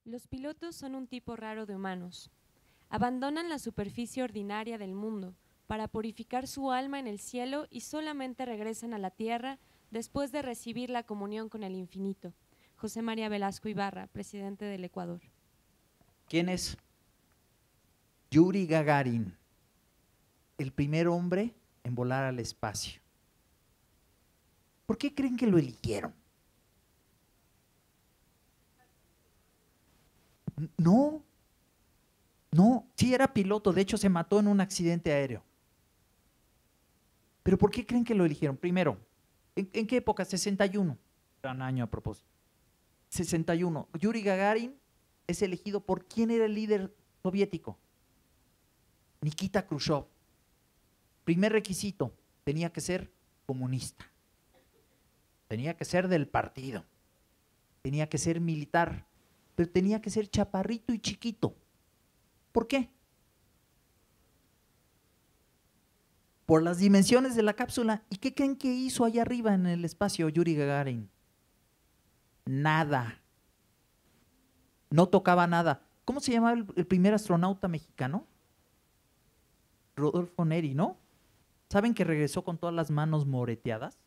Los pilotos son un tipo raro de humanos. Abandonan la superficie ordinaria del mundo para purificar su alma en el cielo y solamente regresan a la tierra después de recibir la comunión con el infinito. José María Velasco Ibarra, presidente del Ecuador. ¿Quién es? Yuri Gagarin, el primer hombre en volar al espacio. ¿Por qué creen que lo eligieron? No, sí era piloto, de hecho se mató en un accidente aéreo. ¿Pero por qué creen que lo eligieron? Primero, ¿en qué época? 61, gran año a propósito. 61, Yuri Gagarin es elegido por ¿quién era el líder soviético? Nikita Khrushchev. Primer requisito, tenía que ser comunista, tenía que ser del partido, tenía que ser militar, pero tenía que ser chaparrito y chiquito. ¿Por qué? Por las dimensiones de la cápsula. ¿Y qué creen que hizo allá arriba en el espacio Yuri Gagarin? Nada. No tocaba nada. ¿Cómo se llamaba el primer astronauta mexicano? Rodolfo Neri, ¿no? ¿Saben que regresó con todas las manos moreteadas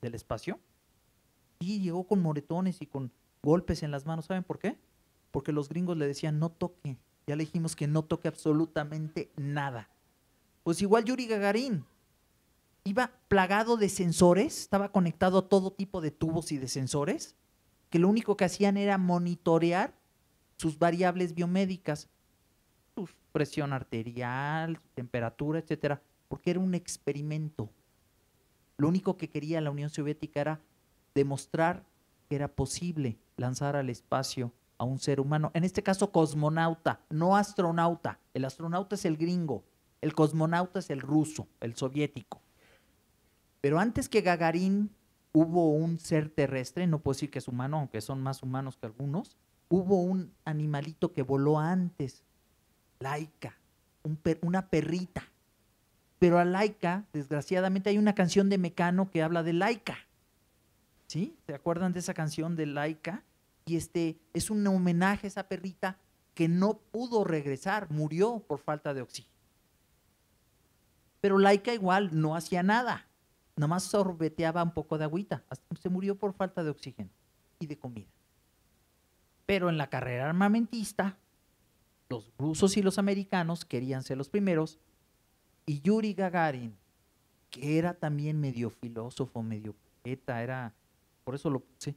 del espacio? Y llegó con moretones y con golpes en las manos. ¿Saben por qué? Porque los gringos le decían no toque. Ya le dijimos que no toque absolutamente nada. Pues igual Yuri Gagarin iba plagado de sensores, estaba conectado a todo tipo de tubos y de sensores, que lo único que hacían era monitorear sus variables biomédicas, su presión arterial, su temperatura, etcétera, porque era un experimento. Lo único que quería la Unión Soviética era demostrar que era posible lanzar al espacio a un ser humano, en este caso cosmonauta, no astronauta. El astronauta es el gringo, el cosmonauta es el ruso, el soviético. Pero antes que Gagarin hubo un ser terrestre, no puedo decir que es humano, aunque son más humanos que algunos, hubo un animalito que voló antes, Laika, una perrita. Pero a Laika, desgraciadamente, hay una canción de Mecano que habla de Laika. ¿Sí? ¿Se acuerdan de esa canción de Laika? Y es un homenaje a esa perrita que no pudo regresar, murió por falta de oxígeno. Pero Laika igual no hacía nada, nomás sorbeteaba un poco de agüita, se murió por falta de oxígeno y de comida. Pero en la carrera armamentista, los rusos y los americanos querían ser los primeros, y Yuri Gagarin, que era también medio filósofo, medio poeta, por eso lo puse,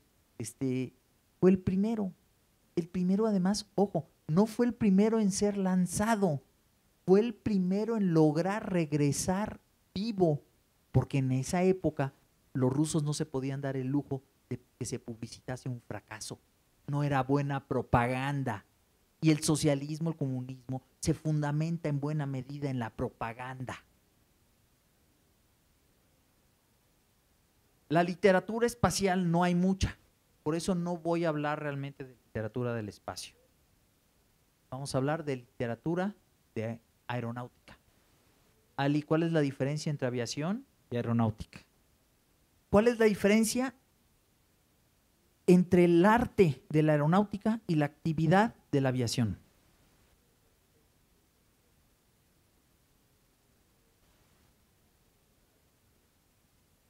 fue el primero además, ojo, no fue el primero en ser lanzado, fue el primero en lograr regresar vivo, porque en esa época los rusos no se podían dar el lujo de que se publicitase un fracaso, no era buena propaganda. Y el socialismo, el comunismo, se fundamenta en buena medida en la propaganda. La literatura espacial no hay mucha, por eso no voy a hablar realmente de literatura del espacio. Vamos a hablar de literatura de aeronáutica. Ali, ¿cuál es la diferencia entre aviación y aeronáutica? ¿Cuál es la diferencia entre el arte de la aeronáutica y la actividad de la aviación?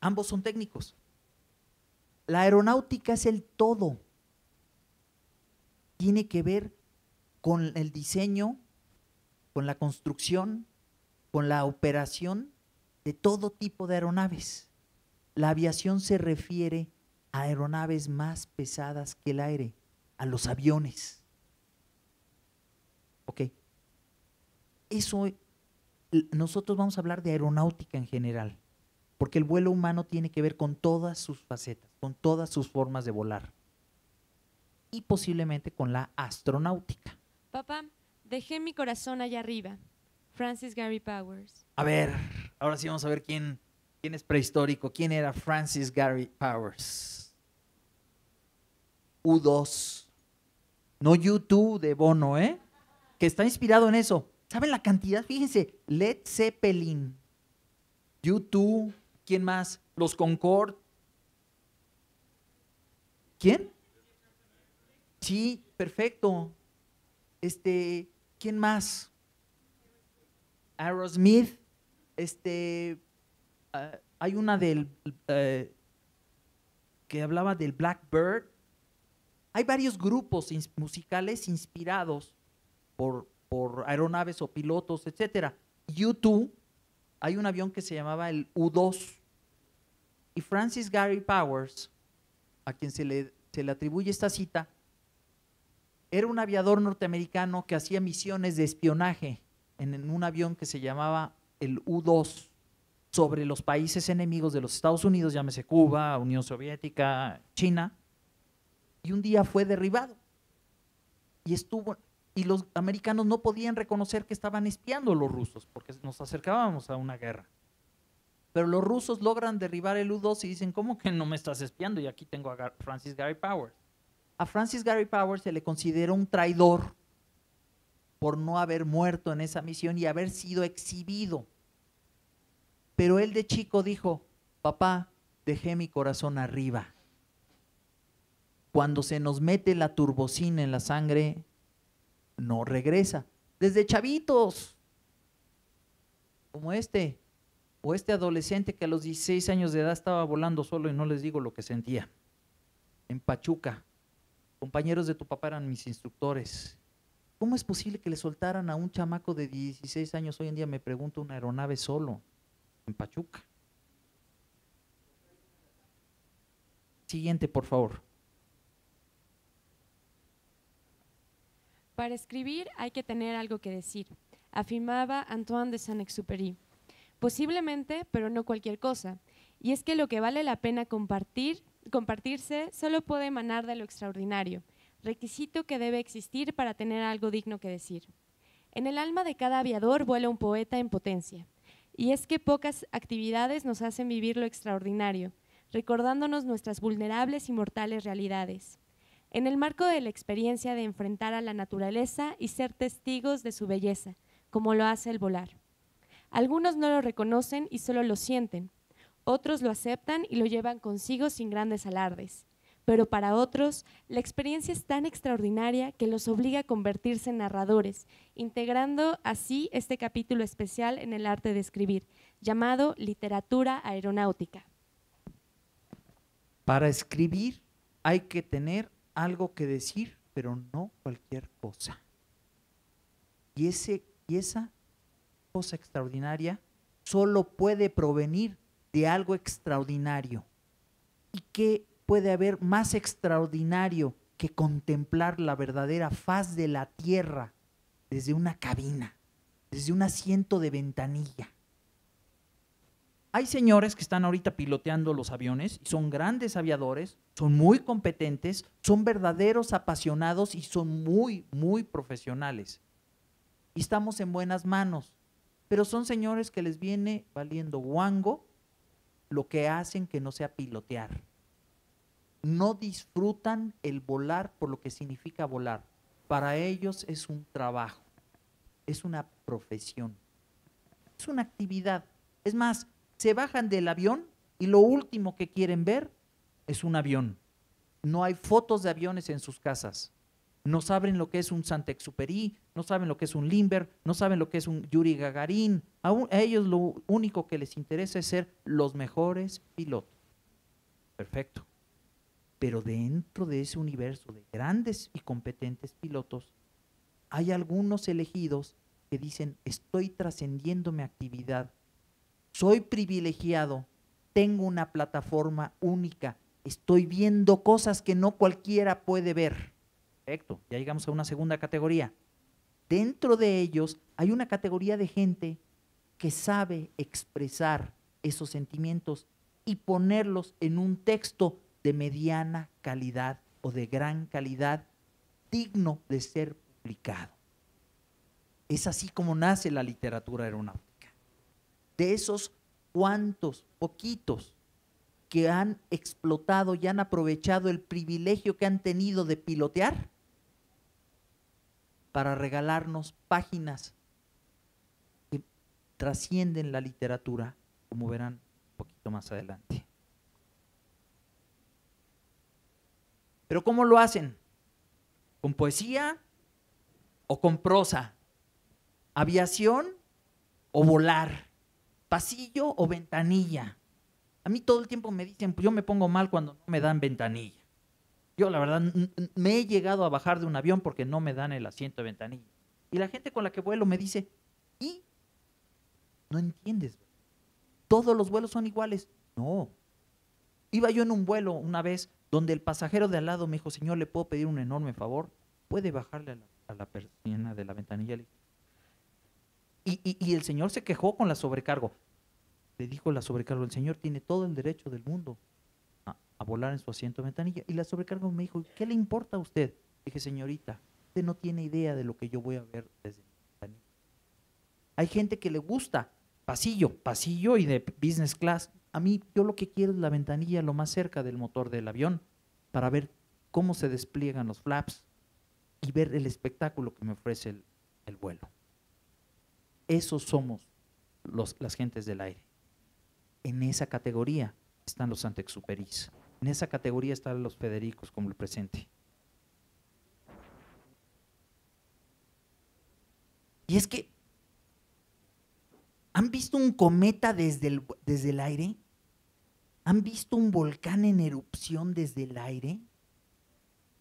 Ambos son técnicos. La aeronáutica es el todo. Tiene que ver con el diseño, con la construcción, con la operación de todo tipo de aeronaves. La aviación se refiere a aeronaves más pesadas que el aire, a los aviones. Ok. Nosotros vamos a hablar de aeronáutica en general, porque el vuelo humano tiene que ver con todas sus facetas, con todas sus formas de volar. Y posiblemente con la astronáutica. Papá, dejé mi corazón allá arriba. Francis Gary Powers. A ver, ahora sí vamos a ver quién es prehistórico. ¿Quién era Francis Gary Powers? U2. No U2 de Bono, que está inspirado en eso. ¿Saben la cantidad? Fíjense, Led Zeppelin, U2, ¿quién más? Los Concorde. ¿Quién? Sí, perfecto. ¿Quién más? Aerosmith. Hay una que hablaba del Blackbird. Hay varios grupos musicales inspirados por aeronaves o pilotos, etcétera. U2, hay un avión que se llamaba el U-2 y Francis Gary Powers, a quien se le atribuye esta cita, era un aviador norteamericano que hacía misiones de espionaje en un avión que se llamaba el U-2 sobre los países enemigos de los Estados Unidos, llámese Cuba, Unión Soviética, China, y un día fue derribado. Y los americanos no podían reconocer que estaban espiando a los rusos, porque nos acercábamos a una guerra. Pero los rusos logran derribar el U-2 y dicen, ¿cómo que no me estás espiando? Y aquí tengo a Francis Gary Powers. A Francis Gary Powers se le considera un traidor por no haber muerto en esa misión y haber sido exhibido. Pero él de chico dijo, papá, dejé mi corazón arriba. Cuando se nos mete la turbocina en la sangre, no regresa. Desde chavitos, como o este adolescente que a los 16 años de edad estaba volando solo y no les digo lo que sentía. En Pachuca, compañeros de tu papá eran mis instructores. ¿Cómo es posible que le soltaran a un chamaco de 16 años? Hoy en día me pregunto, una aeronave solo, en Pachuca. Siguiente, por favor. Para escribir hay que tener algo que decir, afirmaba Antoine de Saint-Exupéry. Posiblemente, pero no cualquier cosa. Y es que lo que vale la pena compartirse solo puede emanar de lo extraordinario, requisito que debe existir para tener algo digno que decir. En el alma de cada aviador vuela un poeta en potencia. Y es que pocas actividades nos hacen vivir lo extraordinario, recordándonos nuestras vulnerables y mortales realidades. En el marco de la experiencia de enfrentar a la naturaleza y ser testigos de su belleza, como lo hace el volar. Algunos no lo reconocen y solo lo sienten, otros lo aceptan y lo llevan consigo sin grandes alardes. Pero para otros, la experiencia es tan extraordinaria que los obliga a convertirse en narradores, integrando así este capítulo especial en el arte de escribir, llamado literatura aeronáutica. Para escribir hay que tener algo que decir, pero no cualquier cosa. Y esa cosa extraordinaria solo puede provenir de algo extraordinario. ¿Y qué puede haber más extraordinario que contemplar la verdadera faz de la tierra desde una cabina, desde un asiento de ventanilla? Hay señores que están ahorita piloteando los aviones y son grandes aviadores, son muy competentes, son verdaderos apasionados y son muy, muy profesionales. Y estamos en buenas manos, pero son señores que les viene valiendo guango lo que hacen que no sea pilotear. No disfrutan el volar por lo que significa volar. Para ellos es un trabajo, es una profesión, es una actividad. Es más, se bajan del avión y lo último que quieren ver es un avión. No hay fotos de aviones en sus casas. No saben lo que es un Saint-Exupéry, no saben lo que es un Lindbergh, no saben lo que es un Yuri Gagarin. A ellos lo único que les interesa es ser los mejores pilotos. Perfecto. Pero dentro de ese universo de grandes y competentes pilotos, hay algunos elegidos que dicen, estoy trascendiendo mi actividad, soy privilegiado, tengo una plataforma única, estoy viendo cosas que no cualquiera puede ver. Perfecto, ya llegamos a una segunda categoría. Dentro de ellos hay una categoría de gente que sabe expresar esos sentimientos y ponerlos en un texto de mediana calidad o de gran calidad, digno de ser publicado. Es así como nace la literatura aeronáutica. De esos cuantos, poquitos, que han explotado y han aprovechado el privilegio que han tenido de pilotear para regalarnos páginas que trascienden la literatura, como verán un poquito más adelante. Pero ¿cómo lo hacen? ¿Con poesía o con prosa? ¿Aviación o volar? ¿Pasillo o ventanilla? A mí todo el tiempo me dicen, pues yo me pongo mal cuando no me dan ventanilla. Yo la verdad me he llegado a bajar de un avión porque no me dan el asiento de ventanilla. Y la gente con la que vuelo me dice, ¿y? No entiendes. Todos los vuelos son iguales. No. Iba yo en un vuelo una vez donde el pasajero de al lado me dijo, señor, ¿le puedo pedir un enorme favor? ¿Puede bajarle a la persiana de la ventanilla? Y el señor se quejó con la sobrecargo. Le dijo la sobrecargo, el señor tiene todo el derecho del mundo a volar en su asiento de ventanilla. Y la sobrecargo me dijo, ¿qué le importa a usted? Dije, señorita, usted no tiene idea de lo que yo voy a ver desde mi ventanilla. Hay gente que le gusta pasillo y de business class. A mí, yo lo que quiero es la ventanilla lo más cerca del motor del avión para ver cómo se despliegan los flaps y ver el espectáculo que me ofrece el vuelo. Esos somos las gentes del aire. En esa categoría están los Saint-Exupérys. En esa categoría están los Federicos como el presente. Y es que, ¿han visto un cometa desde el aire? ¿Han visto un volcán en erupción desde el aire?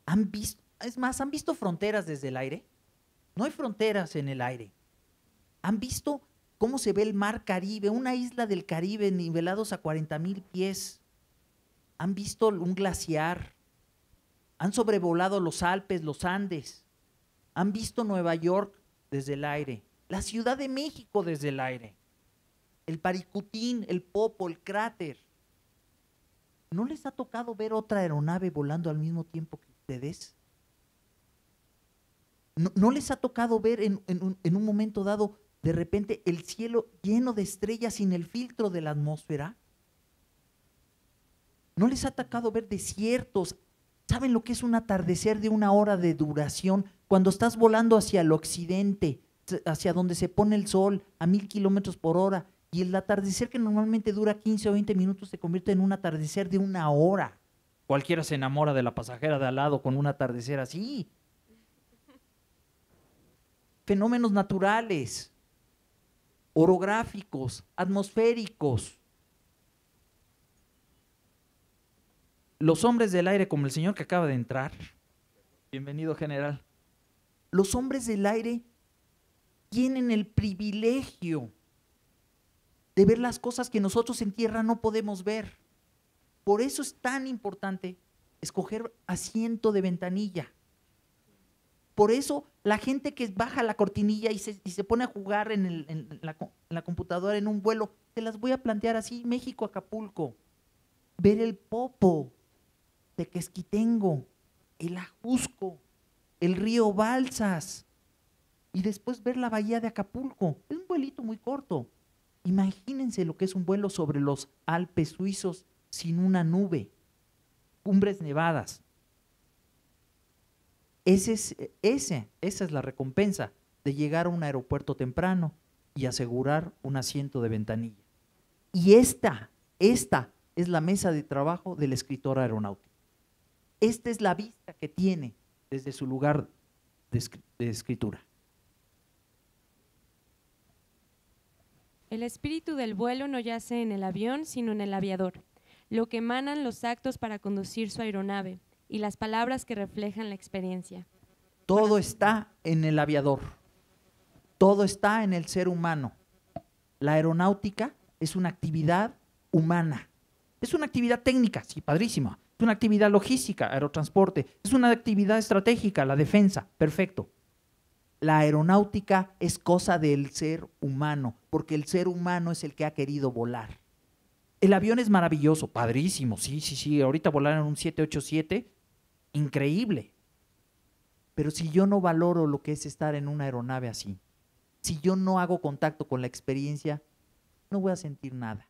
¿Han visto fronteras desde el aire? No hay fronteras en el aire. ¿Han visto cómo se ve el mar Caribe, una isla del Caribe nivelados a 40,000 pies? ¿Han visto un glaciar? ¿Han sobrevolado los Alpes, los Andes? ¿Han visto Nueva York desde el aire? La Ciudad de México desde el aire. El Paricutín, el Popo, el cráter. ¿No les ha tocado ver otra aeronave volando al mismo tiempo que ustedes? ¿No les ha tocado ver en un momento dado de repente el cielo lleno de estrellas sin el filtro de la atmósfera? ¿No les ha tocado ver desiertos? ¿Saben lo que es un atardecer de 1 hora de duración? Cuando estás volando hacia el occidente, hacia donde se pone el sol a 1000 kilómetros por hora, y el atardecer que normalmente dura 15 o 20 minutos se convierte en un atardecer de 1 hora. Cualquiera se enamora de la pasajera de al lado con un atardecer así. Fenómenos naturales, orográficos, atmosféricos. Los hombres del aire, como el señor que acaba de entrar, bienvenido general, los hombres del aire tienen el privilegio de ver las cosas que nosotros en tierra no podemos ver. Por eso es tan importante escoger asiento de ventanilla. Por eso la gente que baja la cortinilla y se pone a jugar en la computadora en un vuelo, te las voy a plantear así: México, Acapulco, ver el Popo, Tequesquitengo, el Ajusco, el río Balsas, y después ver la bahía de Acapulco. Es un vuelito muy corto. Imagínense lo que es un vuelo sobre los Alpes suizos sin una nube, cumbres nevadas. Esa es la recompensa de llegar a un aeropuerto temprano y asegurar un asiento de ventanilla. Y esta es la mesa de trabajo del escritor aeronáutico. Esta es la vista que tiene desde su lugar de escritura. El espíritu del vuelo no yace en el avión, sino en el aviador, lo que emanan los actos para conducir su aeronave y las palabras que reflejan la experiencia. Todo está en el aviador, todo está en el ser humano. La aeronáutica es una actividad humana, es una actividad técnica, sí, padrísima, es una actividad logística, aerotransporte, es una actividad estratégica, la defensa, perfecto. La aeronáutica es cosa del ser humano, porque el ser humano es el que ha querido volar. El avión es maravilloso, padrísimo, sí, ahorita volar en un 787, increíble. Pero si yo no valoro lo que es estar en una aeronave así, si yo no hago contacto con la experiencia, no voy a sentir nada.